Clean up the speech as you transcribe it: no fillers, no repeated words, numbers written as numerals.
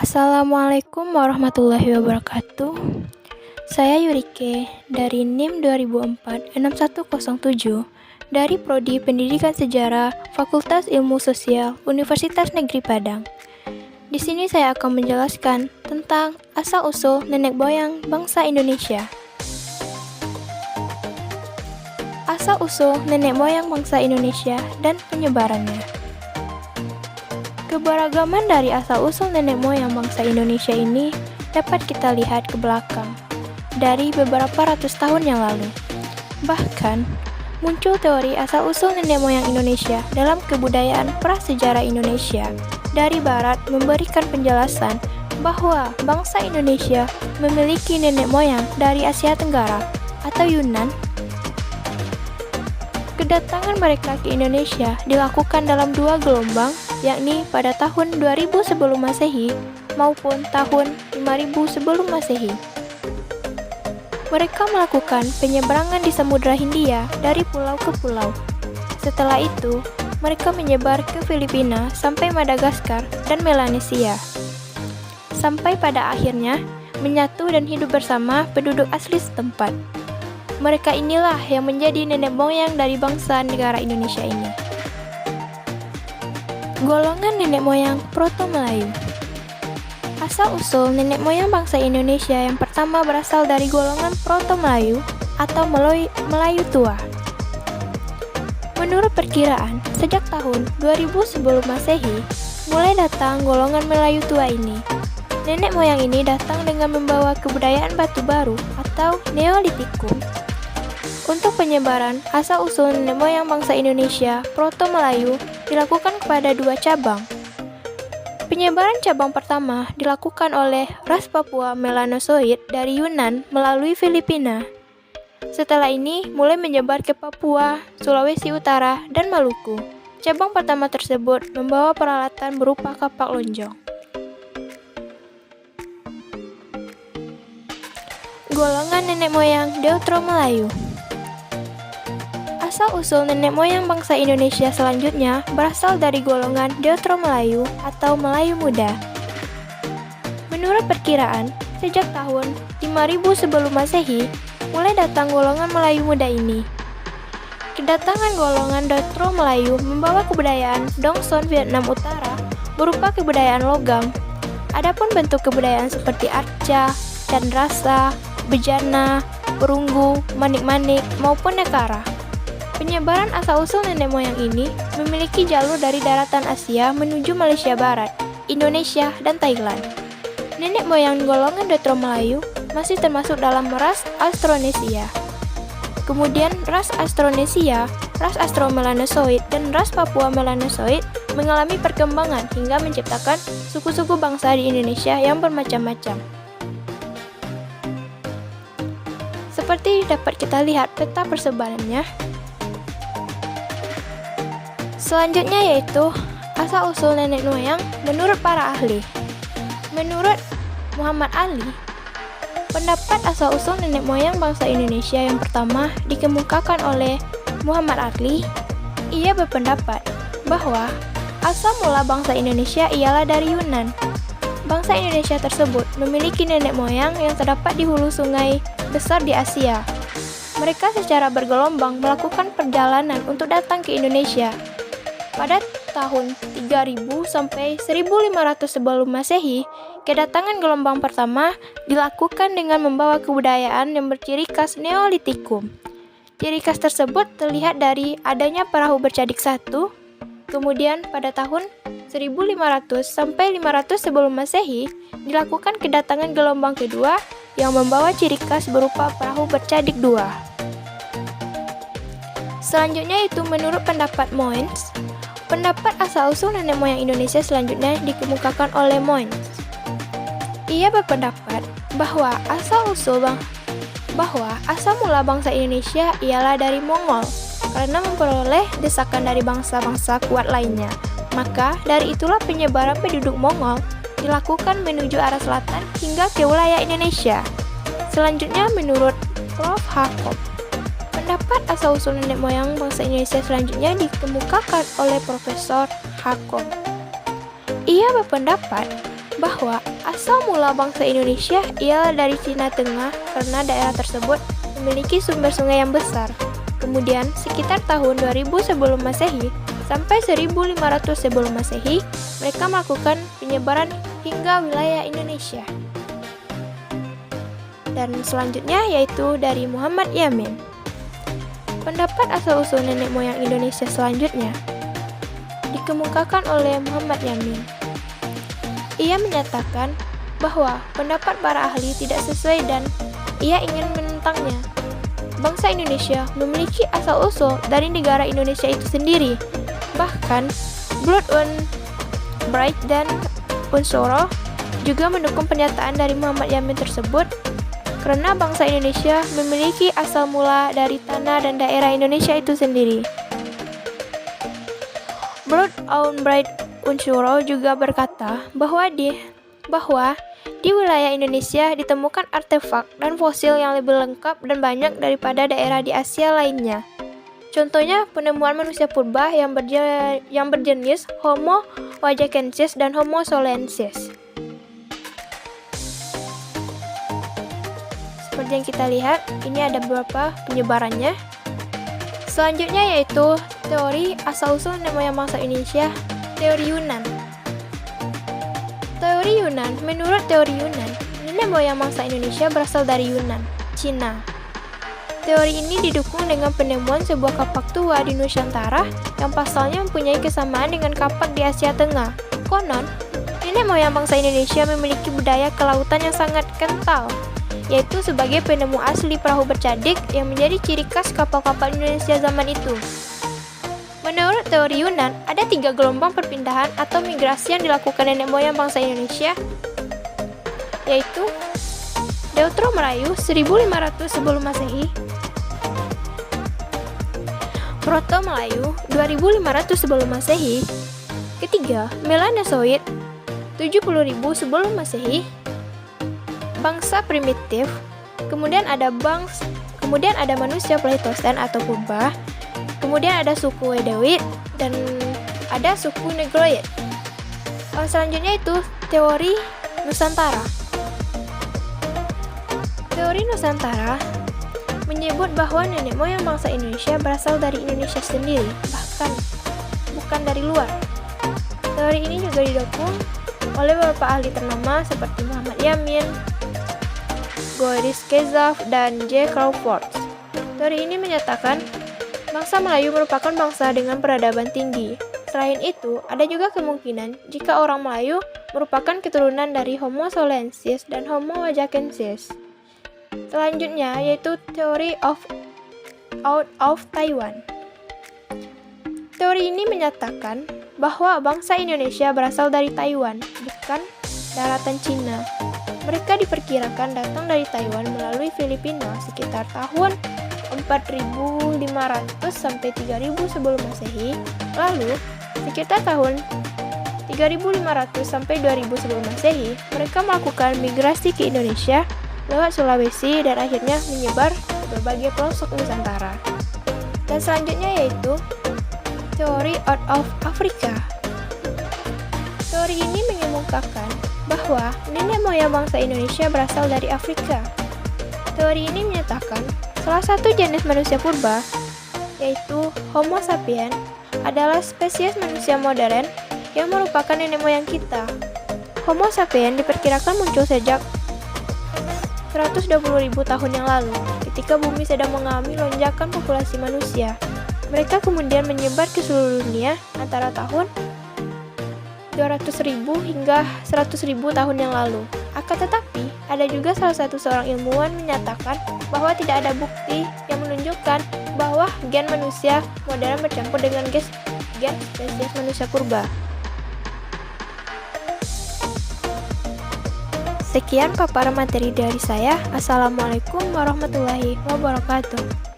Assalamualaikum warahmatullahi wabarakatuh. Saya Yurike dari NIM 2004-6107 dari Prodi Pendidikan Sejarah Fakultas Ilmu Sosial Universitas Negeri Padang. Di sini saya akan menjelaskan tentang asal-usul nenek moyang bangsa Indonesia. Asal-usul nenek moyang bangsa Indonesia dan penyebarannya. Keberagaman dari asal-usul nenek moyang bangsa Indonesia ini dapat kita lihat ke belakang dari beberapa ratus tahun yang lalu. Bahkan, muncul teori asal-usul nenek moyang Indonesia dalam kebudayaan prasejarah Indonesia. Dari barat memberikan penjelasan bahwa bangsa Indonesia memiliki nenek moyang dari Asia Tenggara atau Yunan. Kedatangan mereka ke Indonesia dilakukan dalam dua gelombang, yakni pada tahun 2000 sebelum Masehi maupun tahun 5000 sebelum Masehi. Mereka melakukan penyeberangan di Samudra Hindia dari pulau ke pulau. Setelah itu, mereka menyebar ke Filipina sampai Madagaskar dan Melanesia. Sampai pada akhirnya menyatu dan hidup bersama penduduk asli setempat. Mereka inilah yang menjadi nenek moyang dari bangsa negara Indonesia ini. Golongan nenek moyang Proto-Melayu. Asal-usul nenek moyang bangsa Indonesia yang pertama berasal dari golongan Proto-Melayu atau Melayu tua. Menurut perkiraan, sejak tahun 2000 sebelum Masehi, mulai datang golongan Melayu tua ini. Nenek moyang ini datang dengan membawa kebudayaan batu baru atau Neolitikum. Untuk penyebaran asal-usul nenek moyang bangsa Indonesia Proto-Melayu dilakukan kepada dua cabang. Penyebaran cabang pertama dilakukan oleh ras Papua Melanosoid dari Yunan melalui Filipina. Setelah ini mulai menyebar ke Papua, Sulawesi Utara, dan Maluku. Cabang pertama tersebut membawa peralatan berupa kapak lonjong. Golongan nenek moyang Deutero-Melayu. Asal-usul nenek moyang bangsa Indonesia selanjutnya berasal dari golongan Deutero-Melayu atau Melayu Muda. Menurut perkiraan, sejak tahun 5000 sebelum Masehi, mulai datang golongan Melayu Muda ini. Kedatangan golongan Deutero-Melayu membawa kebudayaan Dongson Vietnam Utara berupa kebudayaan logam. Adapun bentuk kebudayaan seperti arca, candrasa, bejana, perunggu, manik-manik, maupun nekara. Penyebaran asal-usul nenek moyang ini memiliki jalur dari daratan Asia menuju Malaysia Barat, Indonesia, dan Thailand. Nenek moyang golongan Deutero-Melayu masih termasuk dalam ras Austronesia. Kemudian ras Austronesia, ras Austro-Melanosoid, dan ras Papua Melanosoid mengalami perkembangan hingga menciptakan suku-suku bangsa di Indonesia yang bermacam-macam. Seperti dapat kita lihat peta persebarannya. Selanjutnya yaitu asal-usul nenek moyang menurut para ahli. Menurut Muhammad Ali, pendapat asal-usul nenek moyang bangsa Indonesia yang pertama dikemukakan oleh Muhammad Ali. Ia berpendapat bahwa asal mula bangsa Indonesia ialah dari Yunan. Bangsa Indonesia tersebut memiliki nenek moyang yang terdapat di hulu sungai besar di Asia. Mereka secara bergelombang melakukan perjalanan untuk datang ke Indonesia. Pada tahun 3000 sampai 1500 sebelum Masehi, kedatangan gelombang pertama dilakukan dengan membawa kebudayaan yang berciri khas Neolitikum. Ciri khas tersebut terlihat dari adanya perahu bercadik satu. Kemudian pada tahun 1500 sampai 500 sebelum Masehi, dilakukan kedatangan gelombang kedua yang membawa ciri khas berupa perahu bercadik dua. Selanjutnya itu menurut pendapat Moines. Pendapat asal-usul nenek moyang Indonesia selanjutnya dikemukakan oleh Moines. Ia berpendapat bahwa asal mula bangsa Indonesia ialah dari Mongol karena memperoleh desakan dari bangsa-bangsa kuat lainnya. Maka dari itulah penyebaran penduduk Mongol dilakukan menuju arah selatan hingga ke wilayah Indonesia. Selanjutnya menurut Prof. Hakob. Pendapat asal-usul nenek moyang bangsa Indonesia selanjutnya dikemukakan oleh Profesor Hakob. Ia berpendapat bahwa asal mula bangsa Indonesia ialah dari Cina Tengah karena daerah tersebut memiliki sumber sungai yang besar. Kemudian, sekitar tahun 2000 sebelum Masehi sampai 1500 sebelum Masehi, mereka melakukan penyebaran hingga wilayah Indonesia. Dan selanjutnya yaitu dari Muhammad Yamin. Pendapat asal-usul nenek moyang Indonesia selanjutnya dikemukakan oleh Muhammad Yamin. Ia menyatakan bahwa pendapat para ahli tidak sesuai dan ia ingin menentangnya. Bangsa Indonesia memiliki asal-usul dari negara Indonesia itu sendiri. Bahkan, Blood und Bright dan Unsoro juga mendukung pernyataan dari Muhammad Yamin tersebut karena bangsa Indonesia memiliki asal mula dari tanah dan daerah Indonesia itu sendiri. Blood und Bright Unsoro juga berkata bahwa di wilayah Indonesia ditemukan artefak dan fosil yang lebih lengkap dan banyak daripada daerah di Asia lainnya. Contohnya penemuan manusia purba yang berjenis Homo wajakensis dan Homo solensis. Seperti yang kita lihat, ini ada beberapa penyebarannya. Selanjutnya yaitu teori asal-usul nenek moyang bangsa Indonesia, teori Yunan. Teori Yunan, menurut teori Yunan, nenek moyang bangsa Indonesia berasal dari Yunan, Cina. Teori ini didukung dengan penemuan sebuah kapak tua di Nusantara yang pasalnya mempunyai kesamaan dengan kapak di Asia Tengah. Konon, nenek moyang bangsa Indonesia memiliki budaya kelautan yang sangat kental, yaitu sebagai penemu asli perahu bercadik yang menjadi ciri khas kapal-kapal Indonesia zaman itu. Menurut teori Yunan, ada 3 gelombang perpindahan atau migrasi yang dilakukan nenek moyang bangsa Indonesia, yaitu Deutero Melayu 1500 sebelum Masehi, Proto Melayu 2500 sebelum Masehi, ketiga Melanesoid 70.000 sebelum Masehi, bangsa primitif, kemudian ada manusia Pleistocene atau purba, kemudian ada suku Edoid, dan ada suku Negroid. Selanjutnya itu teori Nusantara. Teori Nusantara menyebut bahwa nenek moyang bangsa Indonesia berasal dari Indonesia sendiri, bahkan bukan dari luar. Teori ini juga didukung oleh beberapa ahli ternama seperti Muhammad Yamin, Boris Kezaf, dan J. Crawford. Teori ini menyatakan bangsa Melayu merupakan bangsa dengan peradaban tinggi. Selain itu, ada juga kemungkinan jika orang Melayu merupakan keturunan dari Homo solensis dan Homo wajakensis. Selanjutnya yaitu teori out of Taiwan. Teori ini menyatakan bahwa bangsa Indonesia berasal dari Taiwan, bukan daratan Cina. Mereka diperkirakan datang dari Taiwan melalui Filipina sekitar tahun 4.500 sampai 3.000 sebelum Masehi. Lalu, sekitar tahun 3.500 sampai 2.000 sebelum Masehi, mereka melakukan migrasi ke Indonesia lewat Sulawesi dan akhirnya menyebar ke berbagai pelosok Nusantara. Dan selanjutnya yaitu teori out of Africa. Teori ini mengemukakan bahwa nenek moyang bangsa Indonesia berasal dari Afrika. Teori ini menyatakan salah satu jenis manusia purba, yaitu Homo sapiens, adalah spesies manusia modern yang merupakan nenek moyang kita. Homo sapiens diperkirakan muncul sejak 120.000 tahun yang lalu, ketika bumi sedang mengalami lonjakan populasi manusia. Mereka kemudian menyebar ke seluruh dunia antara tahun 200.000 hingga 100.000 tahun yang lalu. Akan tetapi, ada juga salah satu seorang ilmuwan menyatakan bahwa tidak ada bukti yang menunjukkan bahwa gen manusia modern bercampur dengan gen spesies manusia purba. Sekian paparan materi dari saya. Assalamualaikum warahmatullahi wabarakatuh.